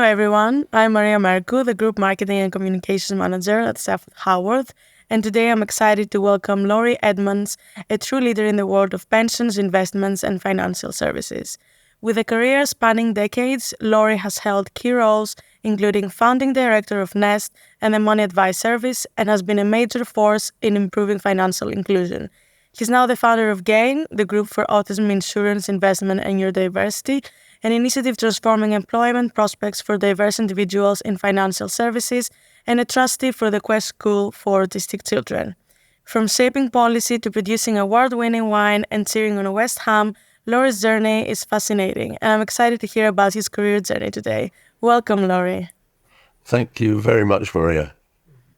everyone. I'm Maria Mercu, the Group Marketing and Communications Manager at Staff Howard, and today I'm excited to welcome Laurie Edmans, a true leader in the world of pensions, investments, and financial services. With a career spanning decades, Laurie has held key roles, including founding director of Nest and the Money Advice Service, and has been a major force in improving financial inclusion. He's now the founder of GAIN, the Group for Autism Insurance, Investment and Neurodiversity, an initiative transforming employment prospects for diverse individuals in financial services, and a trustee for the Quest School for Autistic Children. From shaping policy to producing award-winning wine and cheering on West Ham, Laurie's journey is fascinating, and I'm excited to hear about his career journey today. Welcome, Laurie. Thank you very much, Maria.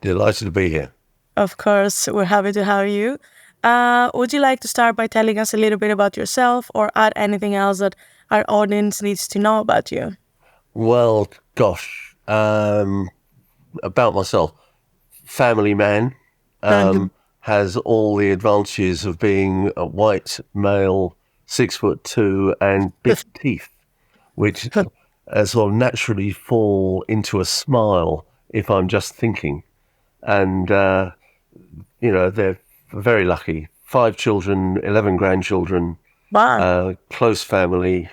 Delighted to be here. Of course, we're happy to have you. Would you like to start by telling us a little bit about yourself or add anything else that our audience needs to know about you? Well, gosh, about myself. Family man, has all the advantages of being a white male, 6'2", and big teeth, which sort of naturally fall into a smile if I'm just thinking. And, they're very lucky. 5 children, 11 grandchildren, Wow. close family.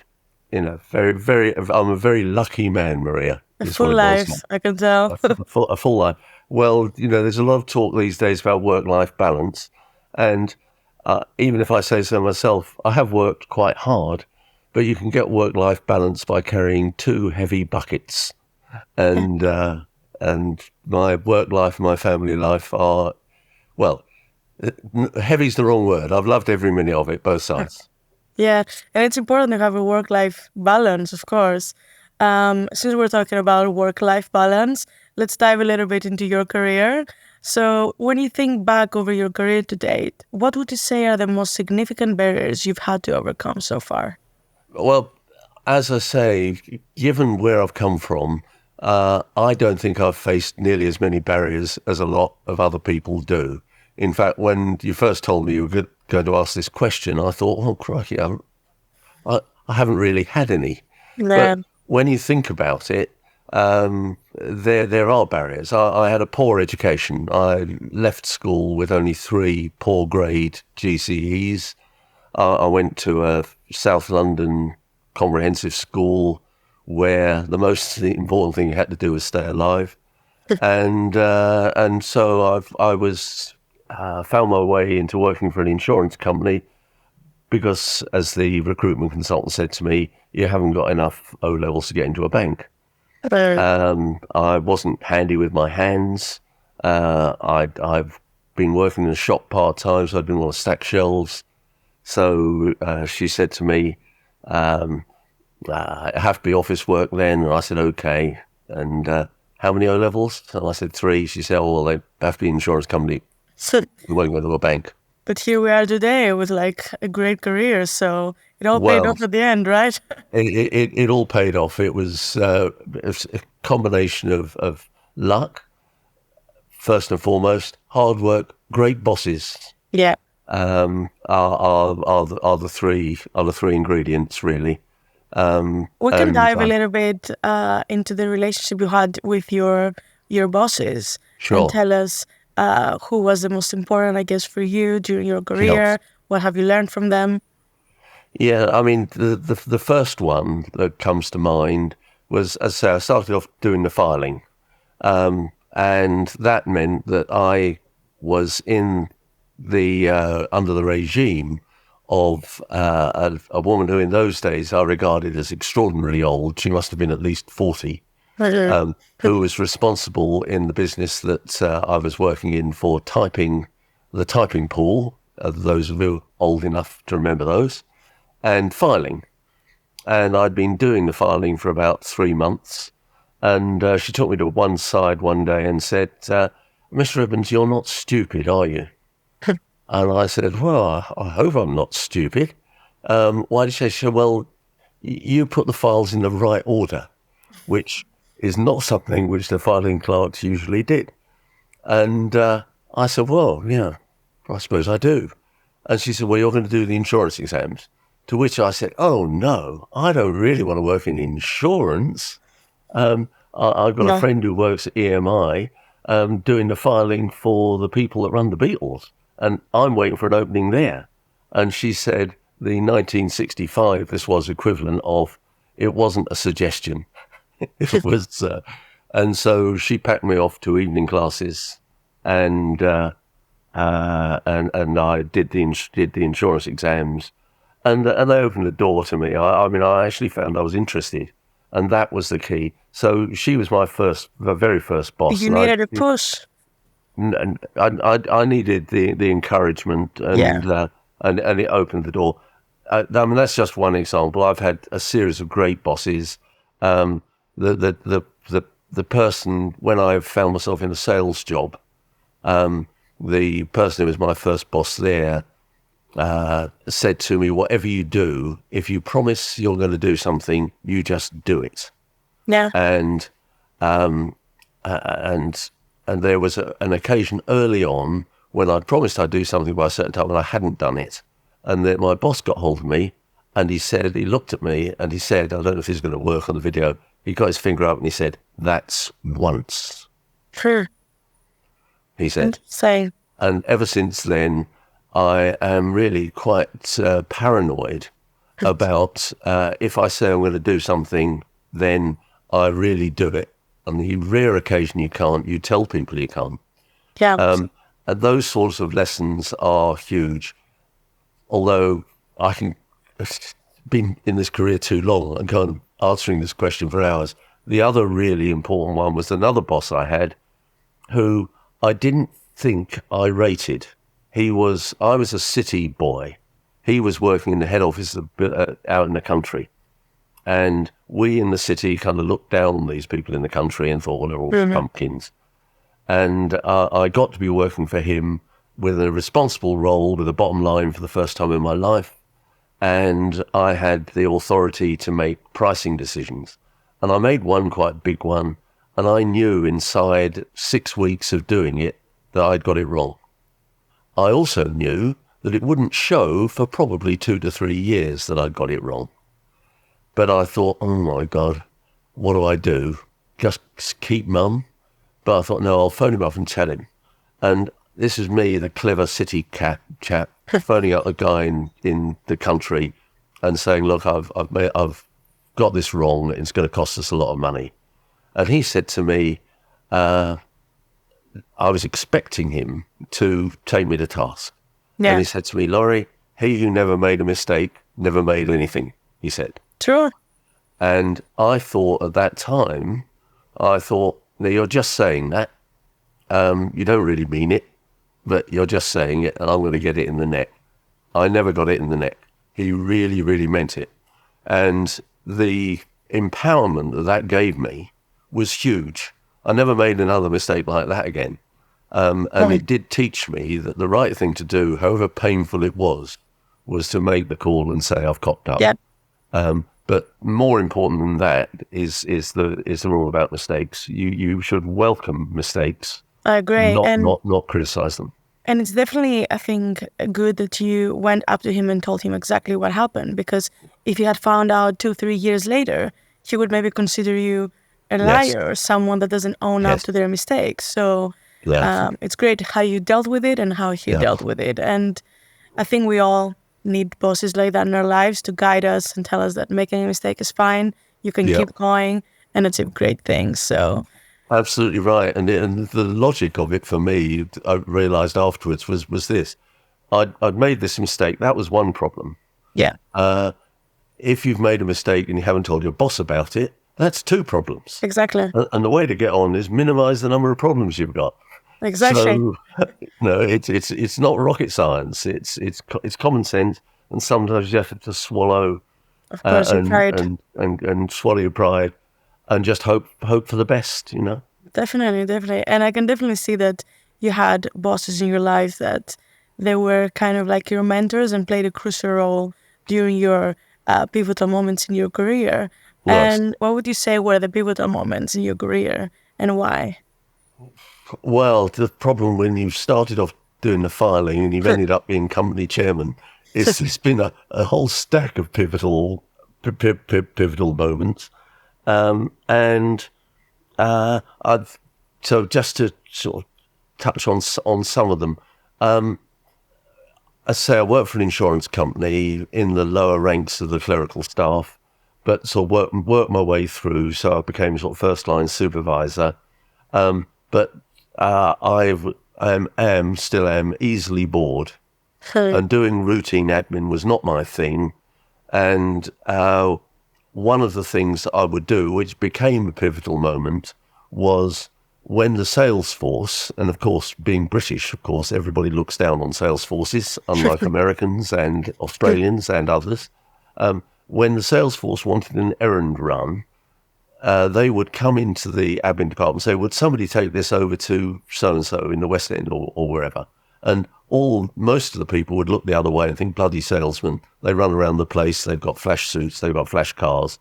I'm a very lucky man, Maria. A full life, I can tell. A full life. Well, there's a lot of talk these days about work-life balance. And even if I say so myself, I have worked quite hard, but you can get work-life balance by carrying 2 heavy buckets. And my work life and my family life are, well, heavy's the wrong word. I've loved every minute of it, both sides. Yeah, and it's important to have a work-life balance, of course. Since we're talking about work-life balance, let's dive a little bit into your career. So when you think back over your career to date, what would you say are the most significant barriers you've had to overcome so far? Well, as I say, given where I've come from, I don't think I've faced nearly as many barriers as a lot of other people do. In fact, when you first told me you were going to ask this question, I thought, oh, crikey, I haven't really had any. Yeah. But when you think about it, there are barriers. I had a poor education. I left school with only 3 poor grade GCEs. I went to a South London comprehensive school where the most important thing you had to do was stay alive. And so I was found my way into working for an insurance company because, as the recruitment consultant said to me, you haven't got enough O-levels to get into a bank. I wasn't handy with my hands. I've been working in a shop part-time, so I didn't want to stack shelves. So she said to me, it have to be office work then. And I said, okay. And how many O-levels? And I said 3. She said, oh, well, they have to be an insurance company. We won't go to a bank. But here we are today with like a great career. So it all paid off at the end, right? It all paid off. It was a combination of luck, first and foremost, hard work, great bosses. Yeah. Are the three ingredients really. We can dive a little bit into the relationship you had with your bosses. Sure. And tell us who was the most important, I guess, for you during your career. What have you learned from them? Yeah, I mean, the first one that comes to mind was, as I say, I started off doing the filing, and that meant that I was in the under the regime of a woman who in those days I regarded as extraordinarily old. She must have been at least 40, who was responsible in the business that I was working in for typing, the typing pool, those of you old enough to remember those, and filing. And I'd been doing the filing for about 3 months, and she took me to one side one day and said, Mr. Edmans, you're not stupid, are you? And I said, well, I hope I'm not stupid. Why did she say? She said, well, you put the files in the right order, which is not something which the filing clerks usually did. And I said, well, yeah, I suppose I do. And she said, well, you're going to do the insurance exams. To which I said, oh, no, I don't really want to work in insurance. I've got a No. friend who works at EMI doing the filing for the people that run the Beatles, and I'm waiting for an opening there. And she said the 1965, this was equivalent of, it wasn't a suggestion. It was, and so she packed me off to evening classes, and and I did the insurance exams, and they opened the door to me. I mean, I actually found I was interested, and that was the key. So she was my very first boss, You and needed a push. I needed the encouragement, Yeah. and it opened the door. I mean, that's just one example. I've had a series of great bosses. Um, the person, when I found myself in a sales job, the person who was my first boss there said to me, "Whatever you do, if you promise you're going to do something, you just do it." Yeah. And and there was an occasion early on when I'd promised I'd do something by a certain time and I hadn't done it, and then my boss got hold of me and he looked at me and he said, I don't know if this is going to work on the video. He got his finger up and he said, "That's once," True. he said. Insane. And ever since then, I am really quite paranoid about if I say I'm going to do something, then I really do it. On the rare occasion you can't, you tell people you can't. Yeah. And those sorts of lessons are huge. Although I can been in this career too long and kind of answering this question for hours. The other really important one was another boss I had who I didn't think I rated. I was a city boy. He was working in the head office out in the country. And we in the city kind of looked down on these people in the country and thought, well, they're all pumpkins. And I got to be working for him with a responsible role with a bottom line for the first time in my life. And I had the authority to make pricing decisions. And I made one quite big one. And I knew inside 6 weeks of doing it that I'd got it wrong. I also knew that it wouldn't show for probably 2 to 3 years that I'd got it wrong. But I thought, oh my God, what do I do? Just keep mum? But I thought, no, I'll phone him up and tell him. And this is me, the clever city chap, phoning up a guy in the country and saying, look, I've got this wrong. It's going to cost us a lot of money. And he said to me, I was expecting him to take me to task. Yeah. And he said to me, Laurie, he who never made a mistake never made anything, he said. True. And I thought at that time, now you're just saying that. You don't really mean it, but you're just saying it, and I'm going to get it in the neck. I never got it in the neck. He really, really meant it. And the empowerment that gave me was huge. I never made another mistake like that again. And it did teach me that the right thing to do, however painful it was to make the call and say, I've cocked up. Yeah. But more important than that is the rule about mistakes. You should welcome mistakes, I agree. not criticize them. And it's definitely, I think, good that you went up to him and told him exactly what happened. Because if you had found out 2-3 years later, he would maybe consider you a liar or someone that doesn't own up to their mistakes. So it's great how you dealt with it and how he dealt with it. And I think we all need bosses like that in our lives to guide us and tell us that making a mistake is fine. You can keep going, and it's a great thing. So absolutely right. And the logic of it for me, I realized afterwards, was this. I'd made this mistake. That was one problem. Yeah. If you've made a mistake and you haven't told your boss about it, that's 2 problems. Exactly. And the way to get on is minimize the number of problems you've got. Exactly. So, no, it's not rocket science. It's common sense, and sometimes you have to swallow, Of course, your pride. and swallow your pride, and just hope for the best. You know. Definitely. And I can definitely see that you had bosses in your life that they were kind of like your mentors and played a crucial role during your pivotal moments in your career. Right. And what would you say were the pivotal moments in your career and why? Well, the problem when you started off doing the filing and you've ended up being company chairman, it's been a whole stack of pivotal moments. And I've so just to sort of touch on some of them. I say I worked for an insurance company in the lower ranks of the clerical staff, but sort of worked my way through. So I became sort of first line supervisor. But still am easily bored, and doing routine admin was not my thing. And one of the things that I would do, which became a pivotal moment, was when the sales force, and of course, being British, of course, everybody looks down on sales forces, unlike Americans and Australians and others. When the sales force wanted an errand run, they would come into the admin department and say, would somebody take this over to so-and-so in the West End or wherever? And most of the people would look the other way and think, bloody salesmen. They run around the place, they've got flash suits, they've got flash cars,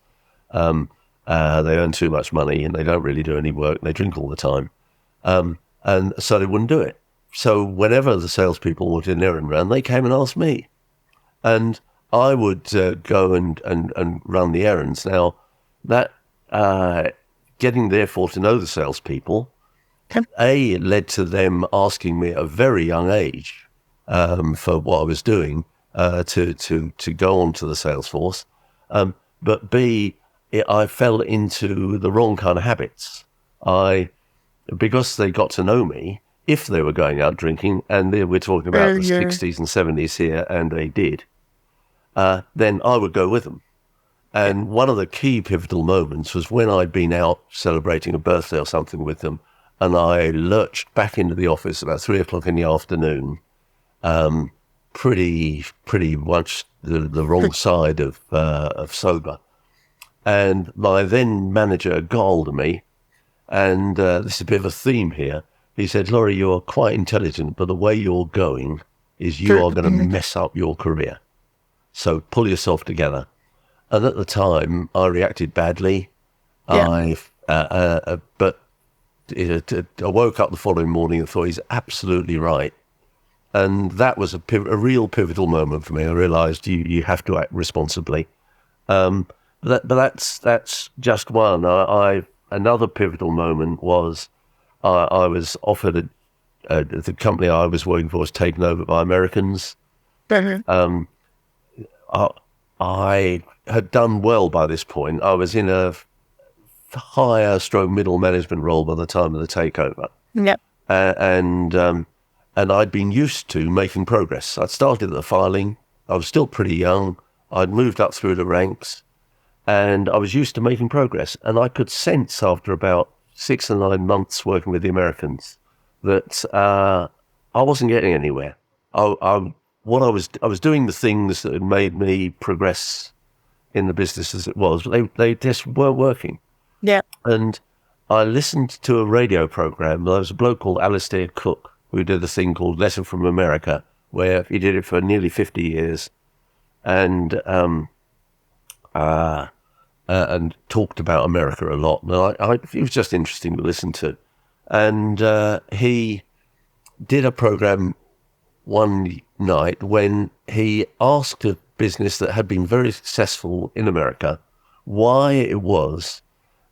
they earn too much money and they don't really do any work, they drink all the time. And so they wouldn't do it. So whenever the salespeople wanted an errand run, they came and asked me. And I would go and run the errands. Now, that getting therefore to know the salespeople, it led to them asking me at a very young age for what I was doing to go on to the sales force. But B, I fell into the wrong kind of habits. Because they got to know me, if they were going out drinking, and we're talking about the 60s and 70s here, and they did, then I would go with them. And one of the key pivotal moments was when I'd been out celebrating a birthday or something with them, and I lurched back into the office about 3:00 in the afternoon, pretty much the wrong side of sober. And my then manager got hold of me, and this is a bit of a theme here. He said, Laurie, you're quite intelligent, but the way you're going is you are going to mess up your career. So pull yourself together. And at the time, I reacted badly. Yeah. But I woke up the following morning and thought, he's absolutely right. And that was a real pivotal moment for me. I realised you have to act responsibly. But that's just one. Another pivotal moment was I was offered the company I was working for was taken over by Americans. I had done well by this point. I was in a higher stroke middle management role by the time of the takeover. Yep. And I'd been used to making progress. I'd started at the filing. I was still pretty young. I'd moved up through the ranks, and I was used to making progress. And I could sense after about 6 or 9 months working with the Americans that I wasn't getting anywhere. I was doing the things that had made me progress in the business as it was, but they just weren't working. Yeah. And I listened to a radio program. There was a bloke called Alistair Cook who did a thing called Letter from America, where he did it for nearly 50 years, and talked about America a lot. And it was just interesting to listen to. And he did a program one night when he asked a business that had been very successful in America why it was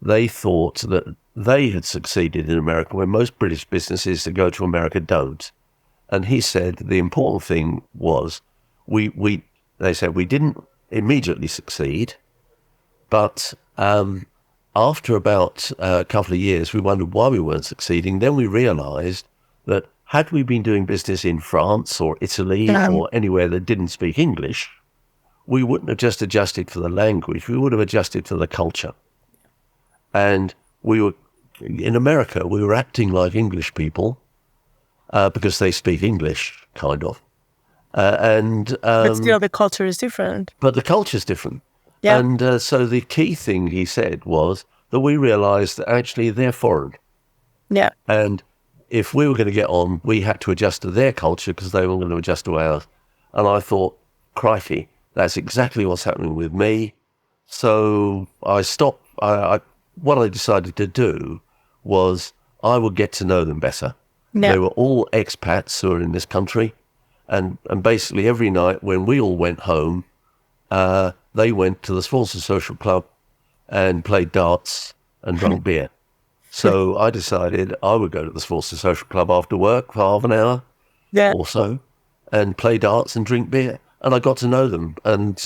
they thought that they had succeeded in America when most British businesses that go to America don't. And he said the important thing was they said we didn't immediately succeed, but after about a couple of years we wondered why we weren't succeeding. Then we realized that had we been doing business in France or Italy or anywhere that didn't speak English, we wouldn't have just adjusted for the language, we would have adjusted for the culture. And in America, we were acting like English people because they speak English, kind of. But still, the culture is different. But the culture's different. Yeah. And so the key thing he said was that we realized that actually they're foreign. Yeah. And if we were going to get on, we had to adjust to their culture because they were going to adjust to ours. And I thought, crikey, that's exactly what's happening with me. So I stopped. What I decided to do was I would get to know them better. Yeah. They were all expats who are in this country. And basically every night when we all went home, they went to the Swanson Social Club and played darts and drunk beer. So I decided I would go to the Sports and Social Club after work for half an hour Yeah. or so and play darts and drink beer. And I got to know them and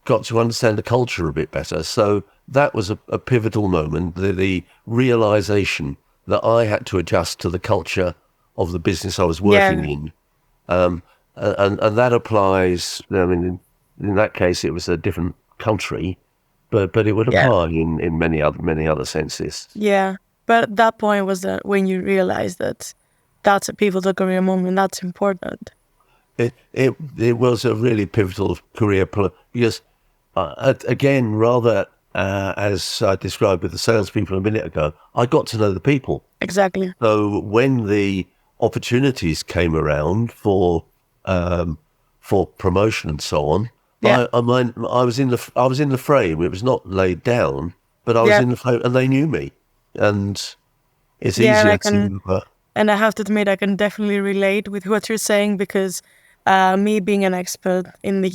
got to understand the culture a bit better. So that was a pivotal moment, the realization that I had to adjust to the culture of the business I was working Yeah. in. And that applies, I mean, in that case, it was a different country, but it would Yeah. apply in many other senses. Yeah. But at that point was that when you realized that that's a pivotal career moment, that's important. It was a really pivotal career because, again, rather as I described with the salespeople a minute ago, I got to know the people. Exactly. So when the opportunities came around for promotion and so on, Yeah. I was in the frame. It was not laid down, but I was Yeah. in the frame, and they knew me. And it's Yeah. And easier I can, to and I have to admit, I can definitely relate with what you're saying because me being an expert in the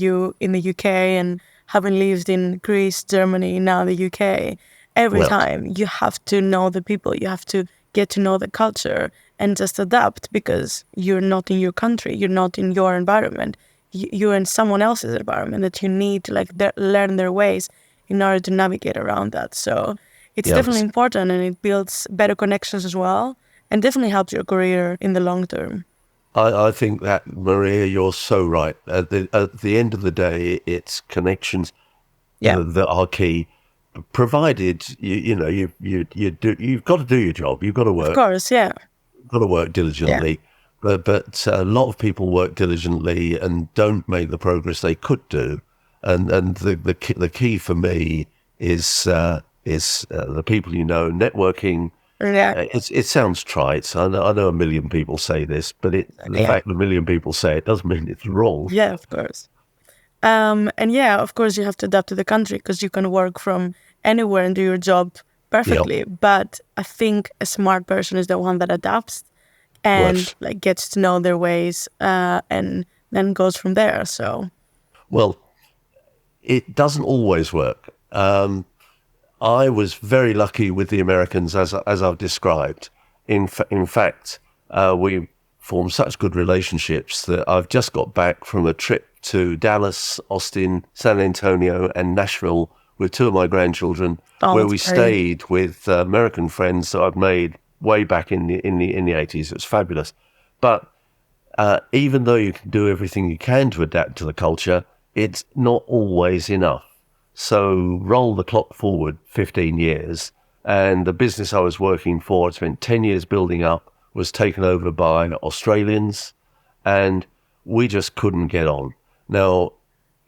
UK and having lived in Greece, Germany, now the UK, every well, time you have to know the people, you have to get to know the culture and just adapt because you're not in your country, you're not in your environment, you're in someone else's environment that you need to like learn their ways in order to navigate around that. So it's yeah. definitely important and it builds better connections as well and definitely helps your career in the long term. I think that, Maria, you're so right. At the end of the day, it's connections Yeah, that are key. Provided you've got to do your job. You've got to of work. course. Yeah, Got to work yeah, diligently. But a lot of people work diligently and don't make the progress they could do. And the key for me is the people you know, networking. yeah, It sounds trite. I know a million people say this, but the yeah, fact that a million people say it doesn't mean it's wrong. yeah, of course. And yeah, of course, you have to adapt to the country because you can work from anywhere and do your job Yeah. perfectly. But I think a smart person is the one that adapts Well, and like gets to know their ways and then goes from there. So well, it doesn't always work. I was very lucky with the Americans, as I've described. In fact, we formed such good relationships that I've just got back from a trip to Dallas, Austin, San Antonio, and Nashville with two of my grandchildren, oh, where that's we great. stayed with American friends that I've made way back in the 80s. It was fabulous, but even though you can do everything you can to adapt to the culture, it's not always enough. So roll the clock forward 15 years, and the business I was working for, it spent 10 years building up, was taken over by Australians, and we just couldn't get on. Now,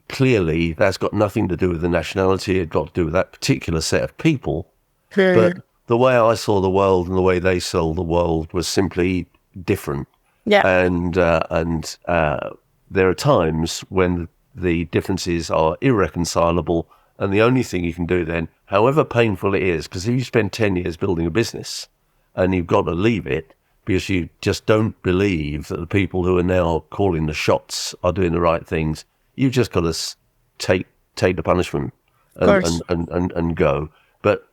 clearly, that's got nothing to do with the nationality. It got to do with that particular set of people. Hmm. But the way I saw the world and the way they saw the world was simply different. Yeah, And there are times when the differences are irreconcilable, and the only thing you can do then, however painful it is, because if you spend 10 years building a business and you've got to leave it because you just don't believe that the people who are now calling the shots are doing the right things, you've just got to take the punishment of and course. and go. But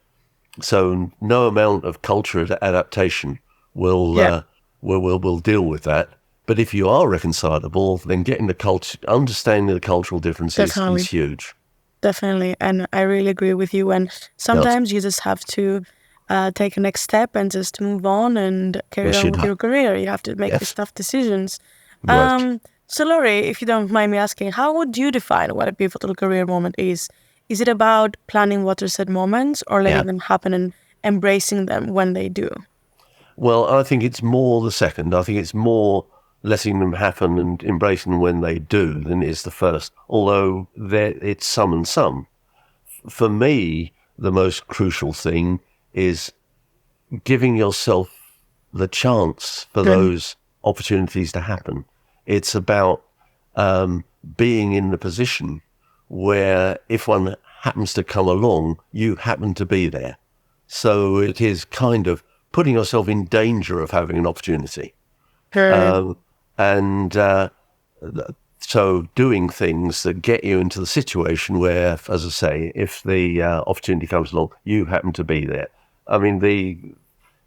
so no amount of culture adaptation will Yeah, will deal with that. But if you are reconcilable, then getting the culture, understanding the cultural differences is definitely. huge. Definitely. And I really agree with you. And Yes, sometimes you just have to take a next step and just move on and carry yes, on you'd with have. your career. You have to make these Yes, tough decisions. right. So, Laurie, if you don't mind me asking, how would you define what a pivotal career moment is? Is it about planning watershed moments or Yeah. letting them happen and embracing them when they do? Well, I think it's more the second. I think it's more letting them happen and embracing them when they do than it is the first. Although it's some and some. For me, the most crucial thing is giving yourself the chance for Mm. those opportunities to happen. It's about being in the position where if one happens to come along, you happen to be there. So it is kind of putting yourself in danger of having an opportunity. Mm. And So doing things that get you into the situation where, as I say, if the opportunity comes along, you happen to be there. I mean,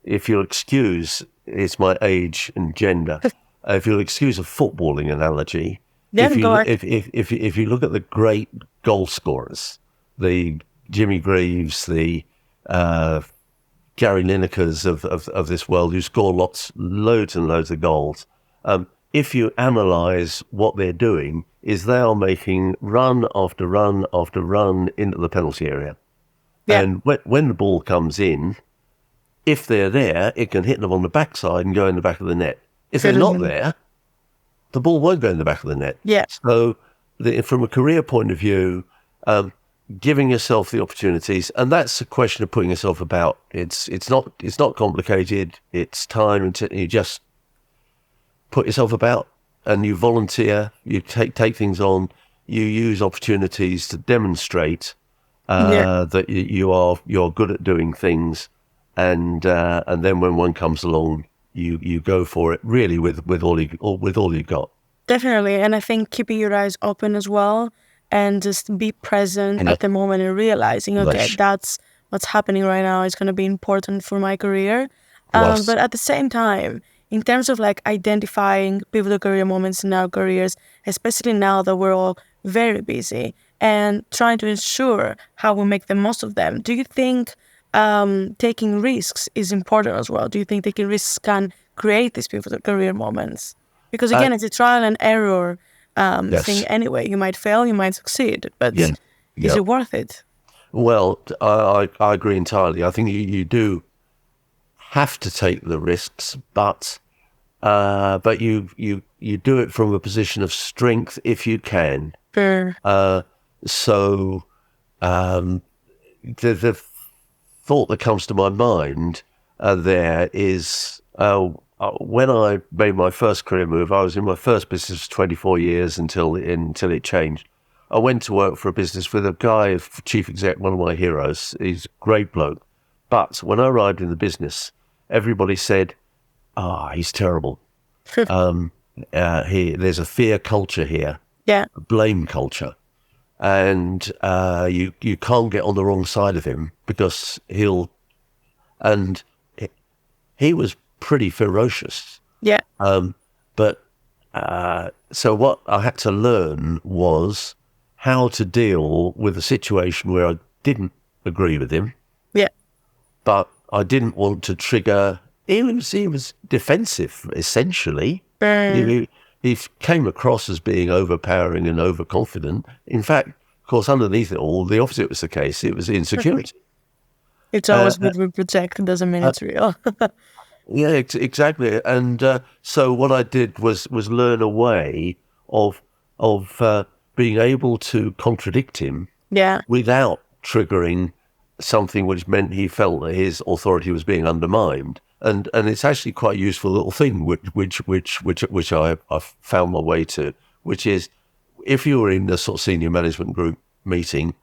if you'll excuse, it's my age and gender. If you'll excuse a footballing analogy, Then go ahead. if you look at the great goal scorers, the Jimmy Greaves, the Gary Linekers of this world, who score loads and loads of goals, if you analyse what they're doing, is they are making run after run after run into the penalty area. Yeah. And when the ball comes in, if they're there, it can hit them on the backside and go in the back of the net. If they're not there, the ball won't go in the back of the net. Yeah. So from a career point of view, giving yourself the opportunities, and that's a question of putting yourself about. It's not complicated. It's time, and you just put yourself about, and you volunteer. You take things on. You use opportunities to demonstrate that you're good at doing things, and then when one comes along, you go for it really with all you got. Definitely. And I think keeping your eyes open as well, and just be present at the moment and realizing, okay, that's what's happening right now. It's going to be important for my career. But at the same time, in terms of like identifying pivotal career moments in our careers, especially now that we're all very busy and trying to ensure how we make the most of them, do you think taking risks is important as well? Do you think taking risks can create these pivotal career moments? Because again, it's a trial and error thing anyway. You might fail, you might succeed, but is it worth it? Well, I agree entirely. I think you do have to take the risks, but you do it from a position of strength if you can. Sure. So the thought that comes to my mind there is when I made my first career move, I was in my first business for 24 years until it changed. I went to work for a business with a guy, chief exec, one of my heroes. He's a great bloke. But when I arrived in the business, everybody said, he's terrible. There's a fear culture here, a blame culture. And you can't get on the wrong side of him because he was pretty ferocious. Yeah. So what I had to learn was how to deal with a situation where I didn't agree with him. Yeah. But I didn't want to trigger. He was defensive, essentially. He came across as being overpowering and overconfident. In fact, of course, underneath it all, the opposite was the case. It was insecurity. It's always what we project. It doesn't mean it's real. Yeah, exactly. And so what I did was learn a way of being able to contradict him without triggering something which meant he felt that his authority was being undermined. And it's actually quite a useful little thing which I found my way to, which is if you were in the sort of senior management group meeting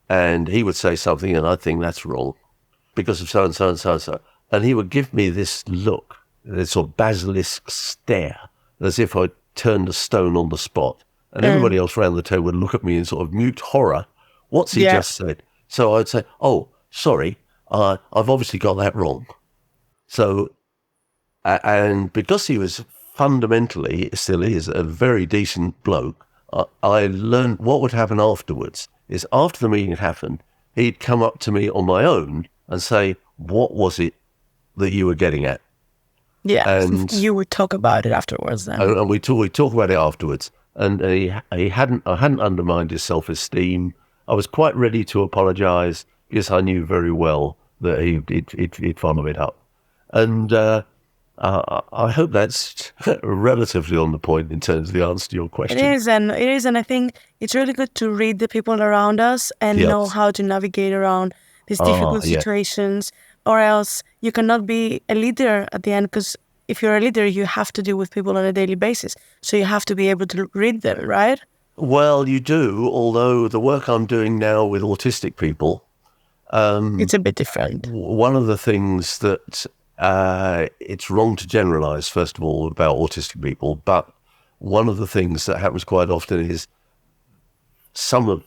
and he would say something and I'd think that's wrong because of so and so and so and so, and he would give me this look, this sort of basilisk stare, as if I'd turned a stone on the spot. And everybody else around the table would look at me in sort of mute horror. What's he just said? So I'd say, oh, sorry, I've obviously got that wrong. So, and because he was fundamentally, still is, a very decent bloke, I learned what would happen afterwards. Is after the meeting had happened, he'd come up to me on my own and say, what was it that you were getting at? Yeah, and you would talk about it afterwards then. And we talk about it afterwards. And I hadn't undermined his self-esteem. I was quite ready to apologise because I knew very well that he'd follow it up. And I hope that's relatively on the point in terms of the answer to your question. It is, and I think it's really good to read the people around us and know how to navigate around these difficult situations, or else you cannot be a leader at the end, because if you're a leader, you have to deal with people on a daily basis. So you have to be able to read them, right? Well, you do, although the work I'm doing now with autistic people... it's a bit different. One of the things that it's wrong to generalise, first of all, about autistic people, but one of the things that happens quite often is some of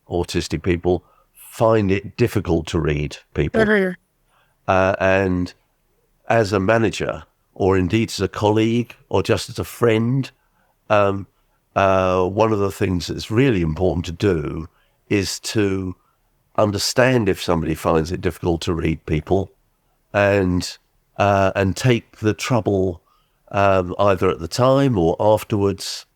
autistic people find it difficult to read people. Mhm. And as a manager, or indeed as a colleague, or just as a friend, one of the things that's really important to do is to understand if somebody finds it difficult to read people, and take the trouble, either at the time or afterwards,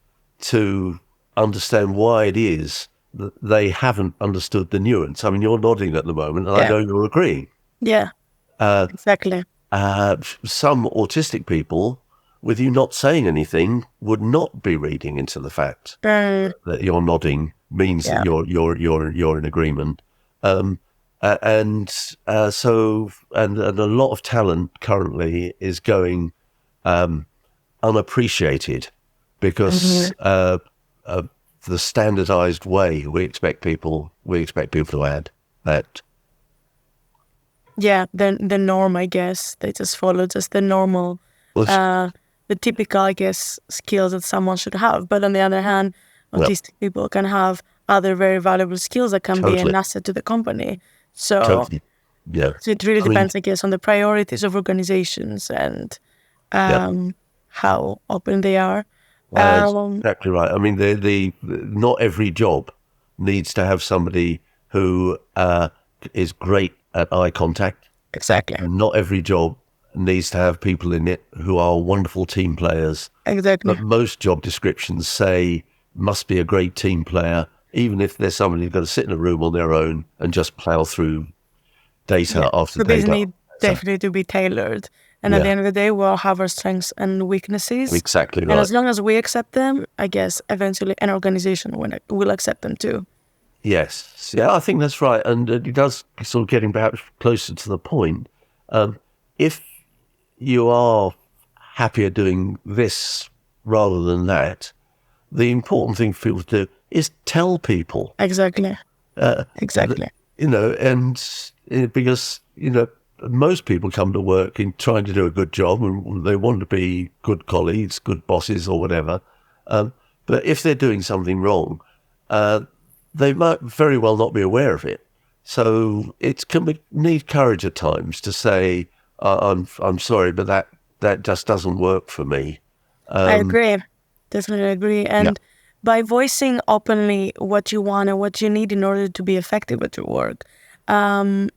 to understand why it is that they haven't understood the nuance. I mean, you're nodding at the moment, and I Yeah. know you're agreeing. Yeah. Exactly. Some autistic people, with you not saying anything, would not be reading into the fact that you're nodding means that Yeah. you're in agreement. So a lot of talent currently is going unappreciated because the standardized way we expect people to add that. Yeah, the norm, I guess. They just follow just the normal, Well, the typical, I guess, skills that someone should have. But on the other hand, yeah, autistic people can have other very valuable skills that can be an totally, asset to the company. So, totally, yeah. so it really I mean, depends, I guess, on the priorities of organizations and yeah. how open they are. That's Um, exactly right. I mean, the not every job needs to have somebody who is great at eye contact, exactly, and not every job needs to have people in it who are wonderful team players. exactly. But most job descriptions say must be a great team player, even if there's somebody who's got to sit in a room on their own and just plow through Yeah. data after So these data. need So, definitely to be tailored. And at the yeah, end of the day, we all have our strengths and weaknesses. exactly And right. as long as we accept them, I guess eventually an organization will accept them too. Yes, yeah, I think that's right, and it does sort of getting perhaps closer to the point. If you are happier doing this rather than that, the important thing for people to do is tell people, Exactly. that, Exactly. and because most people come to work in trying to do a good job, and they want to be good colleagues, good bosses, or whatever. But if they're doing something wrong, they might very well not be aware of it. So it can need courage at times to say, I'm sorry, but that just doesn't work for me." I agree. Definitely agree. Yeah. And by voicing openly what you want and what you need in order to be effective at your work, I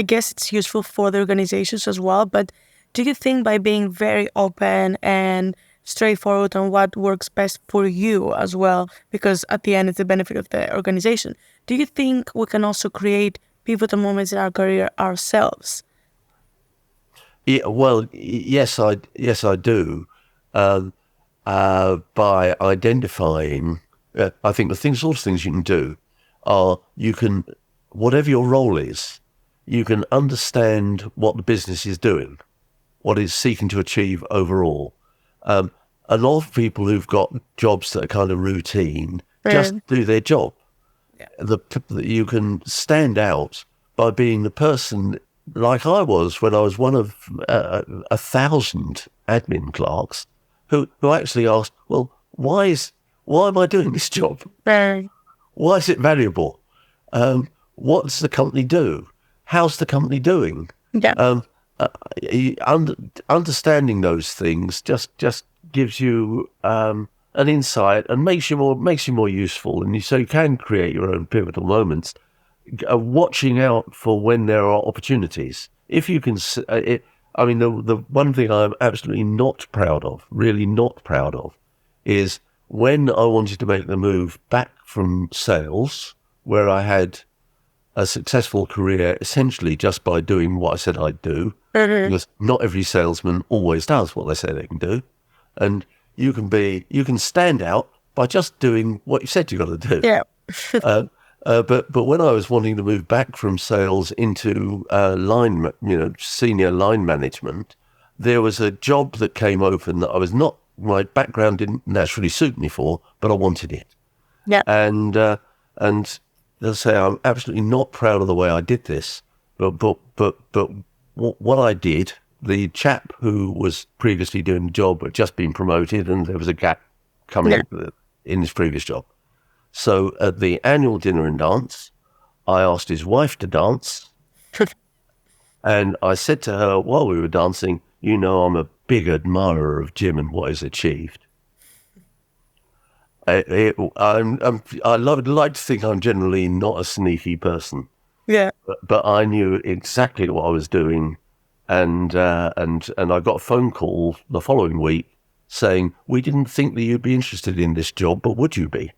guess it's useful for the organizations as well. But do you think by being very open and straightforward on what works best for you as well, because at the end it's the benefit of the organization, do you think we can also create pivotal moments in our career ourselves? Yeah, well, yes, I do. By identifying, I think sort of things you can do are you can, whatever your role is, you can understand what the business is doing, what it's seeking to achieve overall. A lot of people who've got jobs that are kind of routine just Mm, do their job. yeah. You can stand out by being the person like I was when I was one of 1,000 admin clerks who actually asked, well, why am I doing this job? Mm, Why is it valuable? What does the company do? How's the company doing? yeah. Um, Understanding those things just gives you an insight and makes you more useful, and so you can create your own pivotal moments. Watching out for when there are opportunities. If you can, I mean, the one thing I'm absolutely not proud of, really not proud of, is when I wanted to make the move back from sales, where I had a successful career essentially just by doing what I said I'd do, Mhm. because not every salesman always does what they say they can do, and you can stand out by just doing what you said you got to do. Yeah. But when I was wanting to move back from sales into senior line management, there was a job that came open that my background didn't naturally suit me for, but I wanted it. Yeah. And let's say I'm absolutely not proud of the way I did this, but what I did the chap who was previously doing the job had just been promoted, and there was a gap coming Yeah. up in his previous job. So at the annual dinner and dance, I asked his wife to dance, and I said to her while we were dancing, "You know, I'm a big admirer of Jim and what he's achieved. I'd like to think I'm generally not a sneaky person, Yeah. but I knew exactly what I was doing, and I got a phone call the following week saying, we didn't think that you'd be interested in this job, but would you be?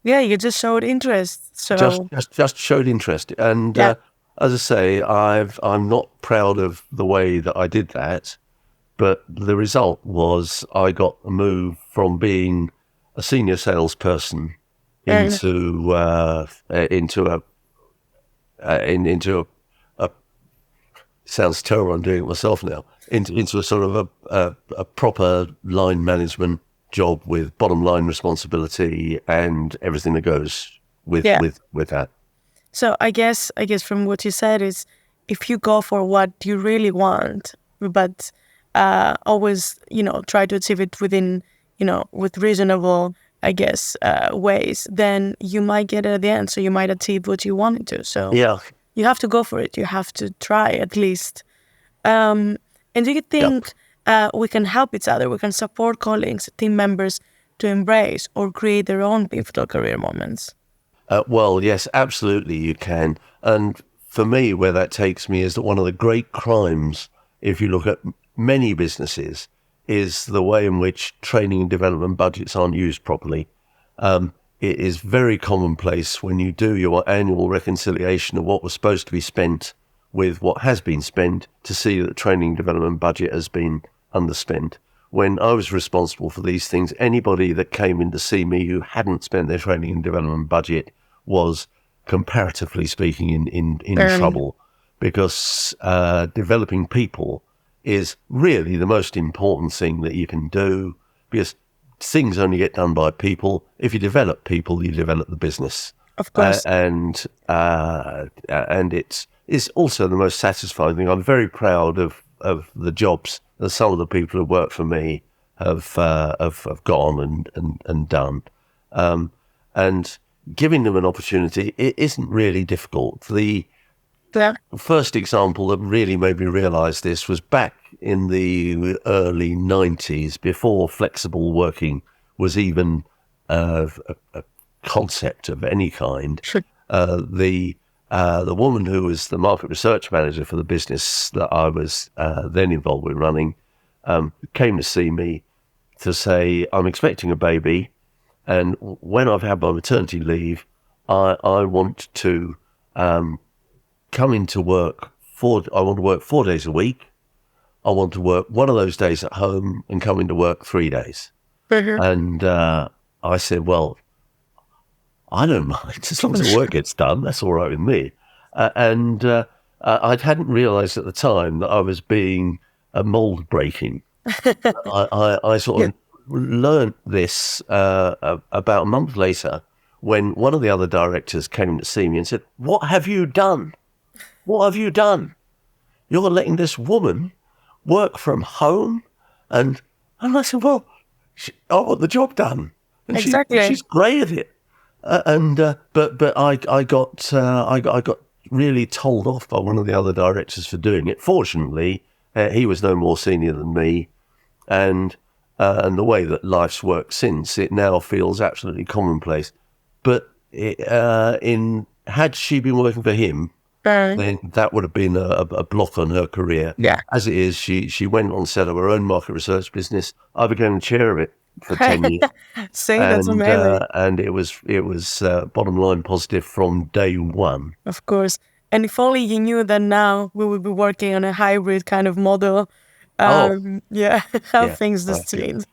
Yeah, you just showed interest. Just So, just, just showed interest, and yeah. as I say, I'm not proud of the way that I did that, but the result was I got a move from being a senior salesperson And into a sounds terrible. I'm doing it myself now. Into a sort of a proper line management job with bottom line responsibility and everything that goes with yeah. with that. So I guess from what you said is if you go for what you really want, but always, try to achieve it within, with reasonable, I guess, ways, then you might get it at the end. So you might achieve what you wanted to. So Yeah, you have to go for it. You have to try at least. Um, and do you yeah. think we can help each other? We can support colleagues, team members to embrace or create their own pivotal career moments. Well, yes, absolutely, you can. And for me, where that takes me is that one of the great crimes, if you look at many businesses, is the way in which training and development budgets aren't used properly. It is very commonplace when you do your annual reconciliation of what was supposed to be spent with what has been spent to see that the training and development budget has been underspent. When I was responsible for these things, anybody that came in to see me who hadn't spent their training and development budget was, comparatively speaking, in Um, trouble, because developing people is really the most important thing that you can do, because things only get done by people. If you develop people, you develop the business, of course. and it's also the most satisfying thing. I'm very proud of the jobs that some of the people who work for me have gone and done, and giving them an opportunity, it isn't really difficult. The Yeah. first example that really made me realise this was back in the early 90s, before flexible working was even a concept of any kind. Sure. The woman who was the market research manager for the business that I was then involved with running came to see me to say, I'm expecting a baby, and when I've had my maternity leave, I want to come into work I want to work 4 days a week. I want to work one of those days at home and come into work 3 days. Mhm. And I said, well, I don't mind as long as the work gets done. That's all right with me. And I hadn't realised at the time that I was being mould breaking. I sort Yeah. of learned this about a month later, when one of the other directors came to see me and said, "What have you done? What have you done? You're letting this woman work from home?" And I said, "Well, I want the job done, and Exactly. she's great at it." But I got really told off by one of the other directors for doing it. Fortunately, he was no more senior than me, and the way that life's worked since, it now feels absolutely commonplace. But had she been working for him, Um, then that would have been a block on her career. yeah. As it is, she went on to set up her own market research business. I became the chair of it for 10 years. See, that's And amazing. it was bottom line positive from day one. Of course. And if only you knew that now we would be working on a hybrid kind of model. Oh, Yeah, how yeah. things just change.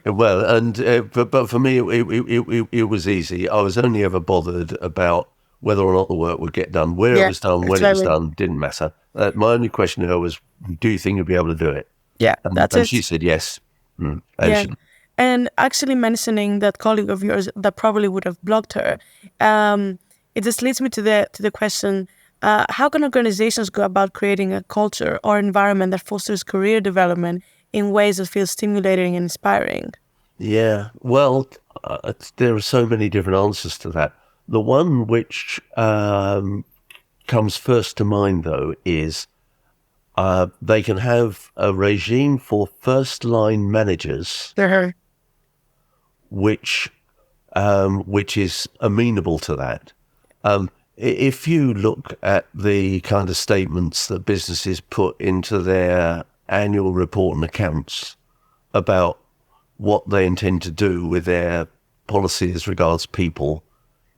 Well, and but for me, it was easy. I was only ever bothered about whether or not the work would get done. Where it Yeah, was done, when it was exactly. done, didn't matter. My only question to her was, "Do you think you'll be able to do it?" Yeah, And that's she it. said yes. And Yeah. she, And actually mentioning that colleague of yours that probably would have blocked her, it just leads me to the question. How can organizations go about creating a culture or environment that fosters career development in ways that feel stimulating and inspiring? Yeah, well, there are so many different answers to that. The one which comes first to mind, though, is they can have a regime for first-line managers, Uh-huh. which is amenable to that. If you look at the kind of statements that businesses put into their annual report and accounts about what they intend to do with their policy as regards people,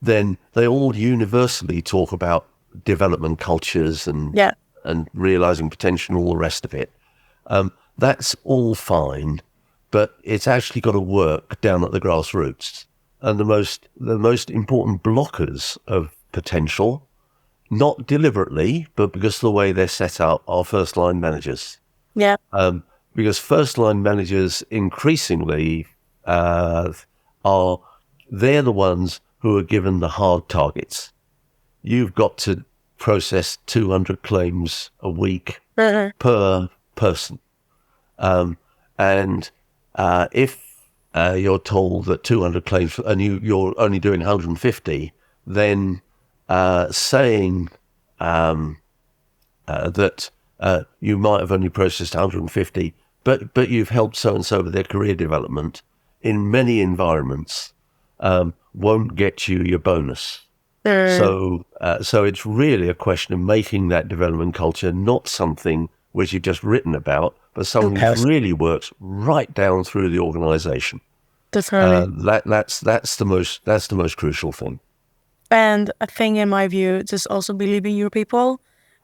then they all universally talk about development cultures Yeah. and realizing potential and all the rest of it. That's all fine, but it's actually got to work down at the grassroots. And the most important blockers of potential, not deliberately, but because of the way they're set up, are first line managers. Yeah. Because first line managers increasingly they're the ones who are given the hard targets. You've got to process 200 claims a week Uh-huh. per person. And if you're told that 200 claims and you're only doing 150, then saying that you might have only processed 150, but you've helped so-and-so with their career development, in many environments, won't get you your bonus. So it's really a question of making that development culture not something which you've just written about, but something which really works right down through the organisation. Definitely. That's the most crucial thing. And a thing in my view, just also believe in your people.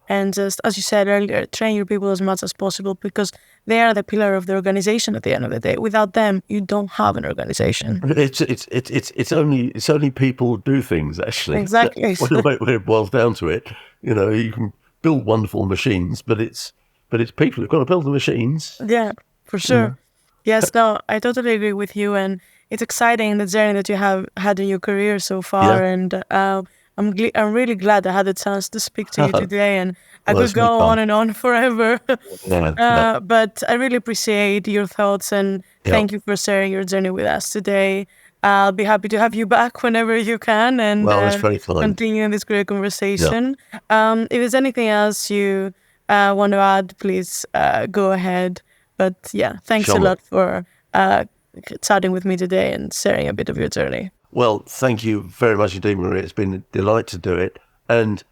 And just as you said earlier, train your people as much as possible because they are the pillar of the organization at the end of the day. Without them, you don't have an organization. It's only people do things, actually. Exactly. When it boils down to it, you can build wonderful machines, but it's people who've got to build the machines. Yeah, for sure. Yes, no, I totally agree with you, and it's exciting the journey that you have had in your career so far. Yeah. And I'm really glad I had the chance to speak to you today, and I Well, could it's been go fun. on and on forever. Yeah. But I really appreciate your thoughts and Yeah. thank you for sharing your journey with us today. I'll be happy to have you back whenever you can and Well, it's very kind. continue this great Yeah. conversation. If there's anything else you want to add, please go ahead. But yeah, thanks a Sure. lot for chatting with me today and sharing a bit of your journey. Well, thank you very much indeed, Maria. It's been a delight to do it. And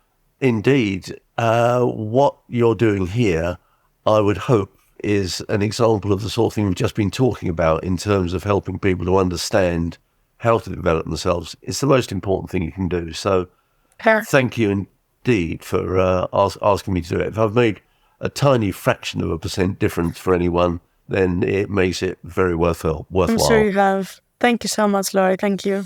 indeed, what you're doing here, I would hope, is an example of the sort of thing we've just been talking about in terms of helping people to understand how to develop themselves. It's the most important thing you can do. So thank you indeed for asking me to do it. If I've made a tiny fraction of a % difference for anyone, then it makes it very worthwhile. I'm sure you have. Thank you so much, Laurie. Thank you.